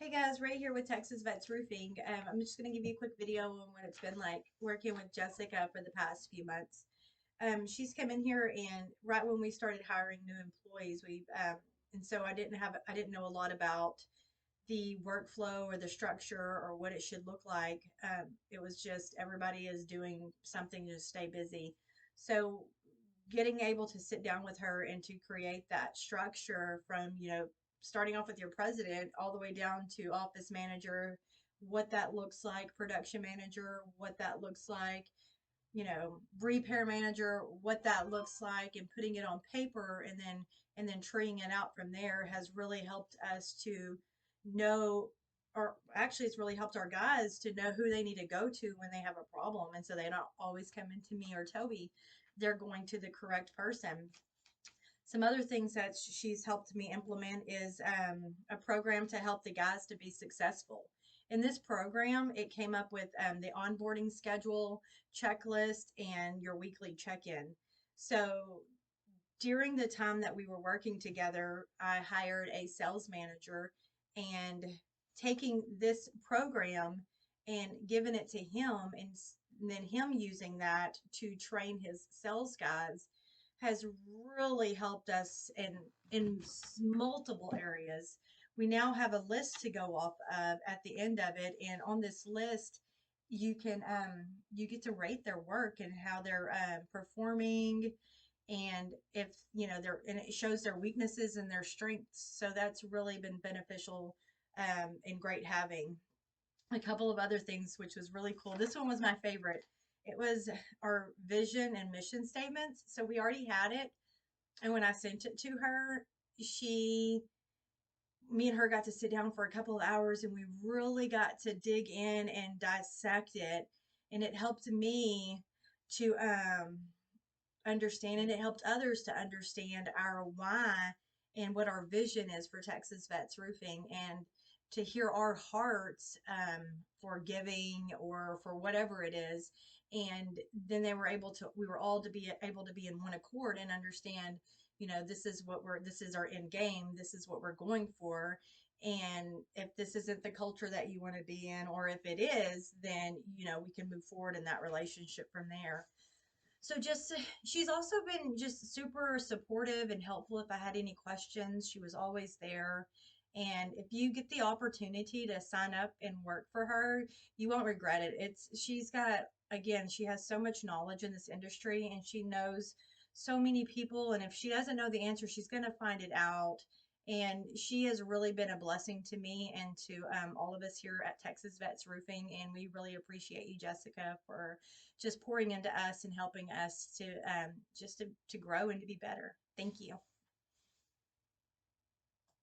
Hey guys, Ray here with Texas Vets Roofing. I'm just going to give you a quick video on what it's been like working with Jessica for the past few months. She's come in here, and right when we started hiring new employees, and so I didn't know a lot about the workflow or the structure or what it should look like. It was just everybody is doing something to stay busy. So getting able to sit down with her and to create that structure from, starting off with your president all the way down to office manager, what that looks like, production manager, what that looks like, repair manager, what that looks like, and putting it on paper and then treeing it out from there has really helped us to know, or actually it's really helped our guys to know who they need to go to when they have a problem, and so they don't always come into me or Toby. They're going to the correct person. Some other things that she's helped me implement is a program to help the guys to be successful. In this program, it came up with the onboarding schedule, checklist, and your weekly check-in. So during the time that we were working together, I hired a sales manager, and taking this program and giving it to him, and then him using that to train his sales guys has really helped us in multiple areas. We now have a list to go off of at the end of it, and on this list, you get to rate their work and how they're performing, and if and it shows their weaknesses and their strengths. So that's really been beneficial and great having. A couple of other things which was really cool. This one was my favorite. It was our vision and mission statements. So we already had it, and when I sent it to her, she me and her got to sit down for a couple of hours, and we really got to dig in and dissect it, and it helped me to understand, and it helped others to understand our why and what our vision is for Texas Vets Roofing, and to hear our hearts for giving or for whatever it is. And then we were all to be able to be in one accord and understand, this is our end game, this is what we're going for. And if this isn't the culture that you want to be in, or if it is, then, we can move forward in that relationship from there. So just she's also been just super supportive and helpful if I had any questions. She was always there. And if you get the opportunity to sign up and work for her, you won't regret it. She's got, again, she has so much knowledge in this industry, and she knows so many people, and if she doesn't know the answer, she's going to find it out. And she has really been a blessing to me and to all of us here at Texas Vets Roofing. And we really appreciate you, Jessica, for just pouring into us and helping us to to grow and to be better. Thank you.